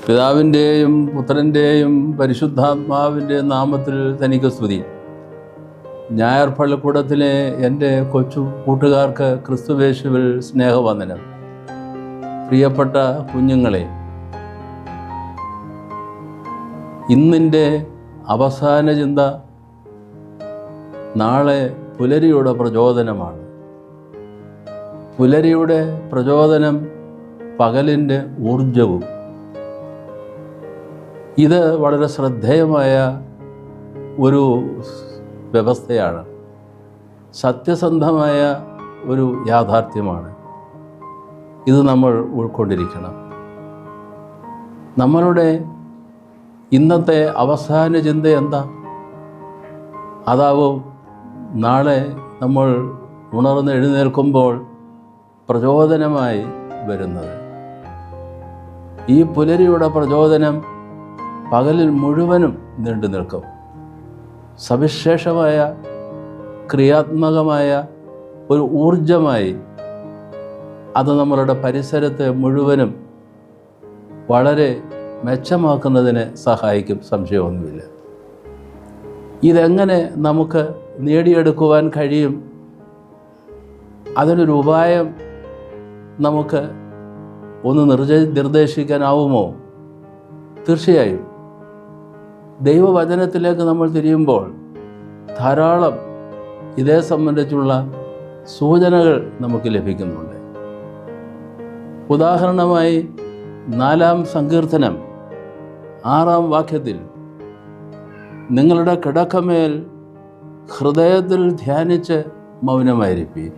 പിതാവിൻ്റെയും പുത്രൻ്റെയും പരിശുദ്ധാത്മാവിൻ്റെയും നാമത്തിൽ തനിക്ക് സ്തുതി. ഞായർ പള്ളിക്കൂടത്തിലെ എൻ്റെ കൊച്ചു കൂട്ടുകാർക്ക് ക്രിസ്തുവേശുവിൽ സ്നേഹവന്ദനം. പ്രിയപ്പെട്ട കുഞ്ഞുങ്ങളെ, ഇന്നിൻ്റെ അവസാന ചിന്ത നാളെ പുലരിയുടെ പ്രചോദനമാണ്. പുലരിയുടെ പ്രചോദനം പകലിൻ്റെ ഊർജവും. ഇത് വളരെ ശ്രദ്ധേയമായ ഒരു വ്യവസ്ഥയാണ്, സത്യസന്ധമായ ഒരു യാഥാർത്ഥ്യമാണ്. ഇത് നമ്മൾ ഉൾക്കൊണ്ടിരിക്കണം. നമ്മളുടെ ഇന്നത്തെ അവസാന ചിന്ത എന്താ? അതാവും നാളെ നമ്മൾ ഉണർന്ന് എഴുന്നേൽക്കുമ്പോൾ പ്രചോദനമായി വരുന്നത്. ഈ പുലരിയുടെ പ്രചോദനം പകലിൽ മുഴുവനും നീണ്ടു നിൽക്കും. സവിശേഷമായ ക്രിയാത്മകമായ ഒരു ഊർജമായി അത് നമ്മളുടെ പരിസരത്തെ മുഴുവനും വളരെ മെച്ചമാക്കുന്നതിന് സഹായിക്കും, സംശയമൊന്നുമില്ല. ഇതെങ്ങനെ നമുക്ക് നേടിയെടുക്കുവാൻ കഴിയും? അതിനൊരു ഉപായം നമുക്ക് ഒന്ന് നിർദ്ദേശിക്കാനാവുമോ? തീർച്ചയായും. ദൈവവചനത്തിലേക്ക് നമ്മൾ തിരിയുമ്പോൾ ധാരാളം ഇതേ സംബന്ധിച്ചുള്ള സൂചനകൾ നമുക്ക് ലഭിക്കുന്നുണ്ട്. ഉദാഹരണമായി 4-ാം സങ്കീർത്തനം 6-ാം വാക്യത്തിൽ, നിങ്ങളുടെ കിടക്കമേൽ ഹൃദയത്തിൽ ധ്യാനിച്ച് മൗനമായിരിപ്പീൻ.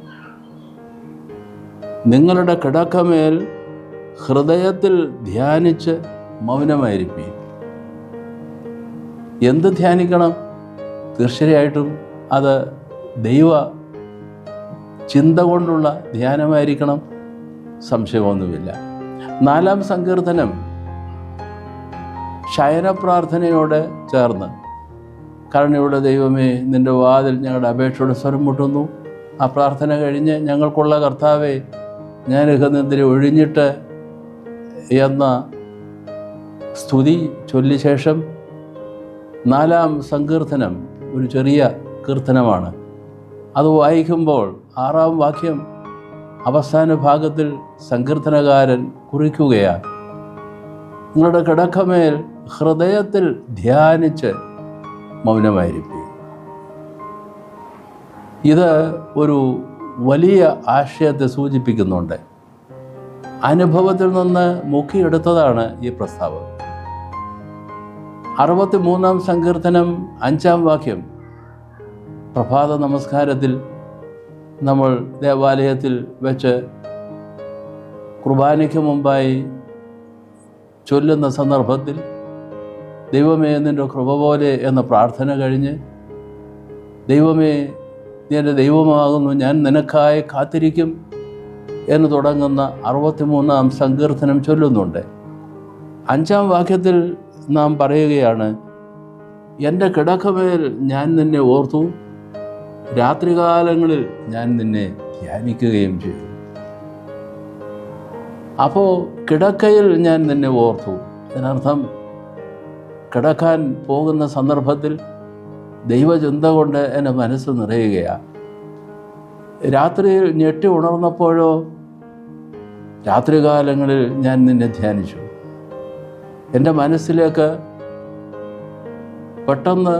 നിങ്ങളുടെ കിടക്കമേൽ ഹൃദയത്തിൽ ധ്യാനിച്ച് മൗനമായിരിപ്പീൻ. എന്ത് ധ്യാനിക്കണം? തീർച്ചയായിട്ടും അത് ദൈവ ചിന്ത കൊണ്ടുള്ള ധ്യാനമായിരിക്കണം, സംശയമൊന്നുമില്ല. 4-ാം സങ്കീർത്തനം ശയന പ്രാർത്ഥനയോടെ ചേർന്ന്, കരുണയുള്ള ദൈവമേ, നിൻ്റെ വാതിൽ ഞങ്ങളുടെ അപേക്ഷയുടെ സ്വരം മുട്ടുന്നു. ആ പ്രാർത്ഥന കഴിഞ്ഞ്, ഞങ്ങൾക്കുള്ള കർത്താവേ, ഞാൻ ഇഹനിദ്ര ഒഴിഞ്ഞിട്ട് എന്ന സ്തുതി ചൊല്ലിയ ശേഷം 4-ാം സങ്കീർത്തനം ഒരു ചെറിയ കീർത്തനമാണ്. അത് വായിക്കുമ്പോൾ 6-ാം വാക്യം അവസാന ഭാഗത്തിൽ സങ്കീർത്തനകാരൻ കുറിക്കുകയാണ്, നിങ്ങളുടെ കിടക്കമേൽ ഹൃദയത്തിൽ ധ്യാനിച്ച് മൗനമായിരിക്കും. ഇത് ഒരു വലിയ ആശയത്തെ സൂചിപ്പിക്കുന്നുണ്ട്. അനുഭവത്തിൽ നിന്ന് മുക്കിയെടുത്തതാണ് ഈ പ്രസ്താവം. 63-ാം സങ്കീർത്തനം 5-ാം വാക്യം പ്രഭാത നമസ്കാരത്തിൽ നമ്മൾ ദേവാലയത്തിൽ വെച്ച് കുർബാനയ്ക്ക് മുമ്പായി ചൊല്ലുന്ന സന്ദർഭത്തിൽ, ദൈവമേ നിൻ്റെ കൃപ പോലെ എന്ന പ്രാർത്ഥന കഴിഞ്ഞ്, ദൈവമേ നീ എൻ്റെ ദൈവമാകുന്നു, ഞാൻ നിനക്കായി കാത്തിരിക്കും എന്ന് തുടങ്ങുന്ന 63-ാം സങ്കീർത്തനം ചൊല്ലുന്നുണ്ട്. 5-ാം വാക്യത്തിൽ നാം പറയുകയാണ്, എൻ്റെ കിടക്കമേൽ ഞാൻ നിന്നെ ഓർത്തു, രാത്രികാലങ്ങളിൽ ഞാൻ നിന്നെ ധ്യാനിക്കുകയും ചെയ്തു. അപ്പോൾ കിടക്കയിൽ ഞാൻ നിന്നെ ഓർത്തു, അതിനർത്ഥം കിടക്കാൻ പോകുന്ന സന്ദർഭത്തിൽ ദൈവചിന്ത കൊണ്ട് എൻ്റെ മനസ്സ് നിറയുകയാണ്. രാത്രിയിൽ ഞെട്ടി ഉണർന്നപ്പോഴോ, രാത്രികാലങ്ങളിൽ ഞാൻ നിന്നെ ധ്യാനിച്ചു. എൻ്റെ മനസ്സിലേക്ക് പെട്ടെന്ന്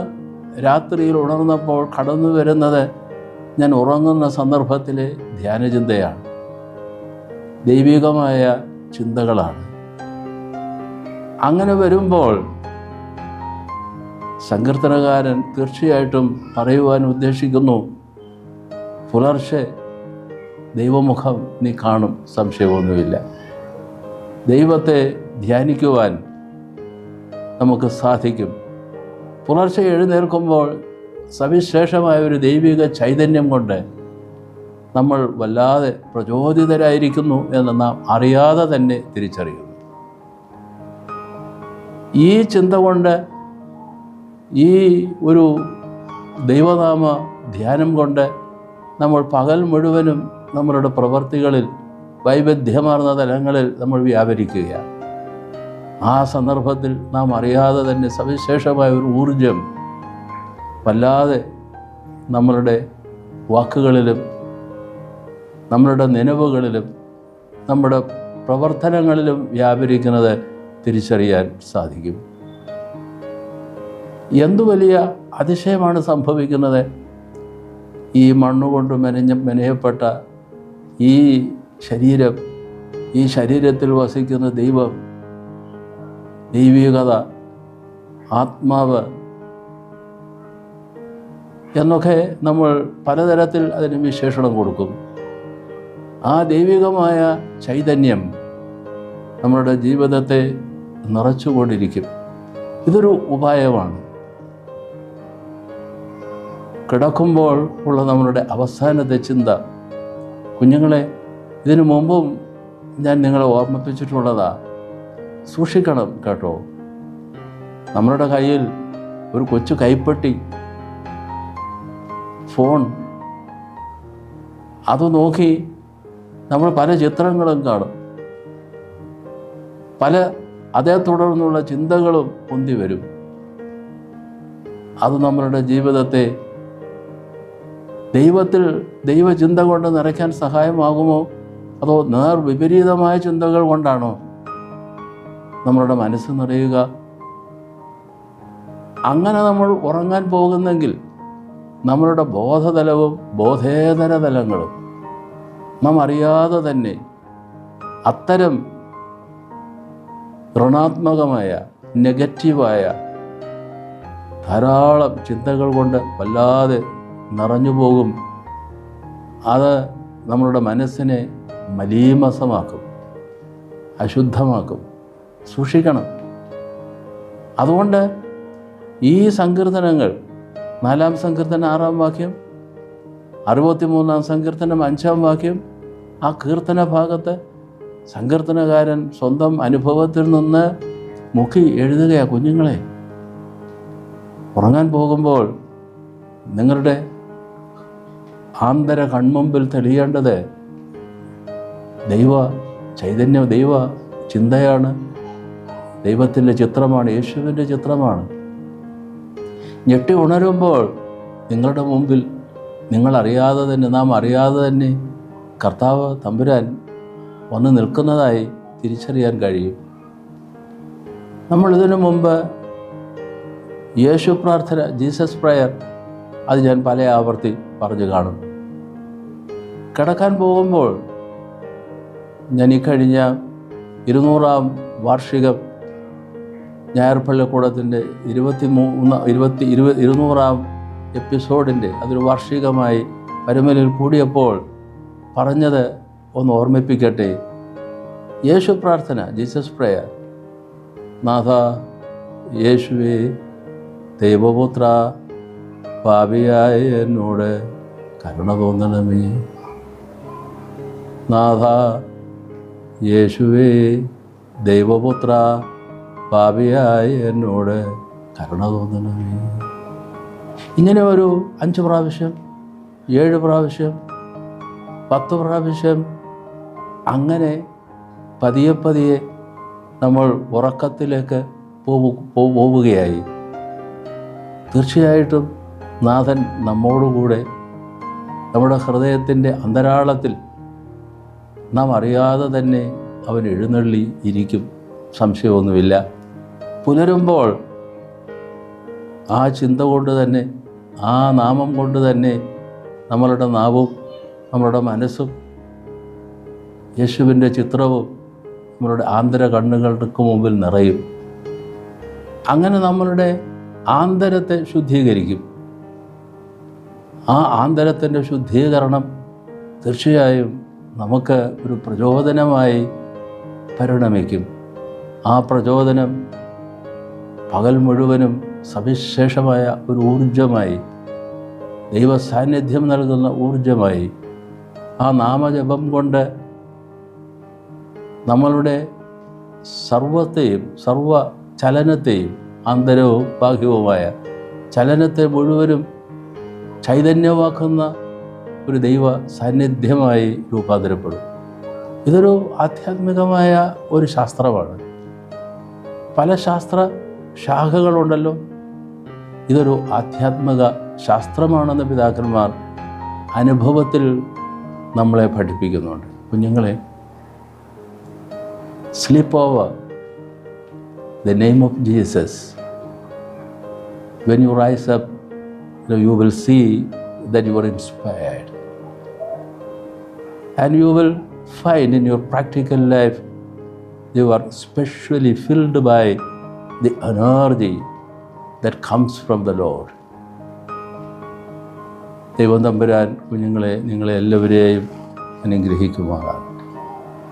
രാത്രിയിൽ ഉണർന്നപ്പോൾ കടന്നു വരുന്നത് ഞാൻ ഉറങ്ങുന്ന സന്ദർഭത്തിലെ ധ്യാനചിന്തയാണ്, ദൈവികമായ ചിന്തകളാണ്. അങ്ങനെ വരുമ്പോൾ സങ്കീർത്തനകാരൻ തീർച്ചയായിട്ടും പറയുവാൻ ഉദ്ദേശിക്കുന്നു, പുലർച്ചെ ദൈവമുഖം നീ കാണും, സംശയമൊന്നുമില്ല. ദൈവത്തെ ധ്യാനിക്കുവാൻ നമുക്ക് സാധിക്കും. പുലർച്ചെ എഴുന്നേൽക്കുമ്പോൾ സവിശേഷമായ ഒരു ദൈവിക ചൈതന്യം കൊണ്ട് നമ്മൾ വല്ലാതെ പ്രചോദിതരായിരിക്കുന്നു എന്ന് നാം അറിയാതെ തന്നെ തിരിച്ചറിയുന്നു. ഈ ചിന്ത കൊണ്ട്, ഈ ഒരു ദൈവനാമ ധ്യാനം കൊണ്ട് നമ്മൾ പകൽ മുഴുവനും നമ്മളുടെ പ്രവൃത്തികളിൽ വൈവിധ്യമാർന്ന തലങ്ങളിൽ നമ്മൾ വ്യാപരിക്കുകയാണ്. ആ സന്ദർഭത്തിൽ നാം അറിയാതെ തന്നെ സവിശേഷമായ ഒരു ഊർജം വല്ലാതെ നമ്മളുടെ വാക്കുകളിലും നമ്മളുടെ നനവുകളിലും നമ്മുടെ പ്രവർത്തനങ്ങളിലും വ്യാപരിക്കുന്നത് തിരിച്ചറിയാൻ സാധിക്കും. എന്തു വലിയ അതിശയമാണ് സംഭവിക്കുന്നത്! ഈ മണ്ണുകൊണ്ട് മെനയപ്പെട്ട ഈ ശരീരം, ഈ ശരീരത്തിൽ വസിക്കുന്ന ദൈവം, ദൈവികത, ആത്മാവ് എന്നൊക്കെ നമ്മൾ പലതരത്തിൽ അതിന് വിശേഷണം കൊടുക്കും. ആ ദൈവികമായ ചൈതന്യം നമ്മളുടെ ജീവിതത്തെ നിറച്ചുകൊണ്ടിരിക്കും. ഇതൊരു ഉപായമാണ്. കിടക്കുമ്പോൾ ഉള്ള നമ്മളുടെ അവസാനത്തെ ചിന്ത, കുഞ്ഞുങ്ങളെ, ഇതിനു മുമ്പും ഞാൻ നിങ്ങളെ ഓർമ്മിപ്പിച്ചിട്ടുള്ളതാ, സൂക്ഷിക്കണം കേട്ടോ. നമ്മളുടെ കയ്യിൽ ഒരു കൊച്ചു കൈപ്പെട്ടി, ഫോൺ, അത് നോക്കി നമ്മൾ പല ചിത്രങ്ങളും കാണും. അതേ തുടർന്നുള്ള ചിന്തകളും പൊന്തി വരും. അത് നമ്മളുടെ ജീവിതത്തെ ദൈവചിന്ത കൊണ്ട് നിറയ്ക്കാൻ സഹായമാകുമോ, അതോ വിപരീതമായ ചിന്തകൾ കൊണ്ടാണോ നമ്മളുടെ മനസ്സ് നിറയുക? അങ്ങനെ നമ്മൾ ഉറങ്ങാൻ പോകുന്നെങ്കിൽ നമ്മളുടെ ബോധതലവും ബോധേതര തലങ്ങളും നാം അറിയാതെ തന്നെ അത്തരം ഋണാത്മകമായ, നെഗറ്റീവായ ധാരാളം ചിന്തകൾ കൊണ്ട് വല്ലാതെ നിറഞ്ഞു പോകും. അത് നമ്മളുടെ മനസ്സിനെ മലീമസമാക്കും, അശുദ്ധമാക്കും. സൂക്ഷിക്കണം. അതുകൊണ്ട് ഈ സങ്കീർത്തനങ്ങൾ, 4-ാം സങ്കീർത്തനം 6-ാം വാക്യം, 63-ാം സങ്കീർത്തനം 5-ാം വാക്യം, ആ കീർത്തന ഭാഗത്ത് സങ്കീർത്തനകാരൻ സ്വന്തം അനുഭവത്തിൽ നിന്ന് മുക്കി എഴുതുകയാണ്. കുഞ്ഞുങ്ങളെ, ഉറങ്ങാൻ പോകുമ്പോൾ നിങ്ങളുടെ ആന്തര കൺമുമ്പിൽ തെളിയേണ്ടത് ദൈവ ചൈതന്യം, ദൈവ ചിന്തയാണ്, ദൈവത്തിൻ്റെ ചിത്രമാണ്, യേശുവിൻ്റെ ചിത്രമാണ്. ഞെട്ടി ഉണരുമ്പോൾ നിങ്ങളുടെ മുമ്പിൽ നിങ്ങളറിയാതെ തന്നെ, നാം അറിയാതെ തന്നെ കർത്താവ് തമ്പുരാൻ വന്ന് നിൽക്കുന്നതായി തിരിച്ചറിയാൻ കഴിയും. നമ്മളിതിനു മുമ്പ് യേശു പ്രാർത്ഥന, ജീസസ് പ്രയർ, അത് ഞാൻ പല ആവർത്തി പറഞ്ഞു കാണും. കിടക്കാൻ പോകുമ്പോൾ ഞാൻ ഈ കഴിഞ്ഞ 200-ാം വാർഷികം ഞായർപ്പള്ളിക്കൂടത്തിൻ്റെ 200-ാം എപ്പിസോഡിൻ്റെ അതൊരു വാർഷികമായി പരമലിൽ കൂടിയപ്പോൾ പറഞ്ഞത് ഒന്ന് ഓർമ്മിപ്പിക്കട്ടെ. യേശു പ്രാർത്ഥന, ജീസസ് പ്രയർ, നാഥ യേശുവേ ദൈവപുത്ര, പാപിയായ എന്നോട് കരുണ തോന്നണമേ. നാഥ യേശുവേ ദൈവപുത്ര, പാപിയായ എന്നോട് കരുണ തോന്നണമേ. ഇങ്ങനെ ഒരു 5 പ്രാവശ്യം, 7 പ്രാവശ്യം, 10 പ്രാവശ്യം, അങ്ങനെ പതിയെ പതിയെ നമ്മൾ ഉറക്കത്തിലേക്ക് പോവുകയായി. തീർച്ചയായിട്ടും നാഥൻ നമ്മോടുകൂടെ നമ്മുടെ ഹൃദയത്തിൻ്റെ അന്തരാളത്തിൽ നാം അറിയാതെ തന്നെ അവൻ എഴുന്നള്ളി ഇരിക്കും, സംശയമൊന്നുമില്ല. പുലരുമ്പോൾ ആ ചിന്ത കൊണ്ട് തന്നെ, ആ നാമം കൊണ്ട് തന്നെ നമ്മളുടെ നാവും നമ്മളുടെ മനസ്സും യേശുവിൻ്റെ ചിത്രവും നമ്മളുടെ ആന്തര കണ്ണുകൾക്ക് മുമ്പിൽ നിറയും. അങ്ങനെ നമ്മളുടെ ആന്തരത്തെ ശുദ്ധീകരിക്കും. ആ ആന്തരത്തിൻ്റെ ശുദ്ധീകരണം തീർച്ചയായും നമുക്ക് ഒരു പ്രചോദനമായി പരിണമിക്കും. ആ പ്രചോദനം പകൽ മുഴുവനും സവിശേഷമായ ഒരു ഊർജമായി, ദൈവ സാന്നിധ്യം നൽകുന്ന ഊർജമായി, ആ നാമജപം കൊണ്ട് നമ്മളുടെ സർവത്തെയും, സർവ ചലനത്തെയും, ആന്തരവും ബാഹ്യവുമായ ചലനത്തെ മുഴുവനും ചൈതന്യമാക്കുന്ന ഒരു ദൈവ സാന്നിധ്യമായി രൂപാന്തരപ്പെടും. ഇതൊരു ആധ്യാത്മികമായ ഒരു ശാസ്ത്രമാണ്. പല ശാസ്ത്ര ശാഖകളുണ്ടല്ലോ. ഇതൊരു ആധ്യാത്മിക ശാസ്ത്രമാണെന്ന് പിതാക്കന്മാർ അനുഭവത്തിൽ നമ്മളെ പഠിപ്പിക്കുന്നുണ്ട്. കുഞ്ഞുങ്ങളെ, sleep over the name of Jesus. When you rise up, you will see that you are inspired. And you will find in your practical life, you are specially filled by the energy that comes from the Lord. ദൈവം തമ്പുരാൻ കുഞ്ഞുങ്ങളെ, നിങ്ങളെ എല്ലാവരെയും അനുഗ്രഹിക്കുമാറാണ്.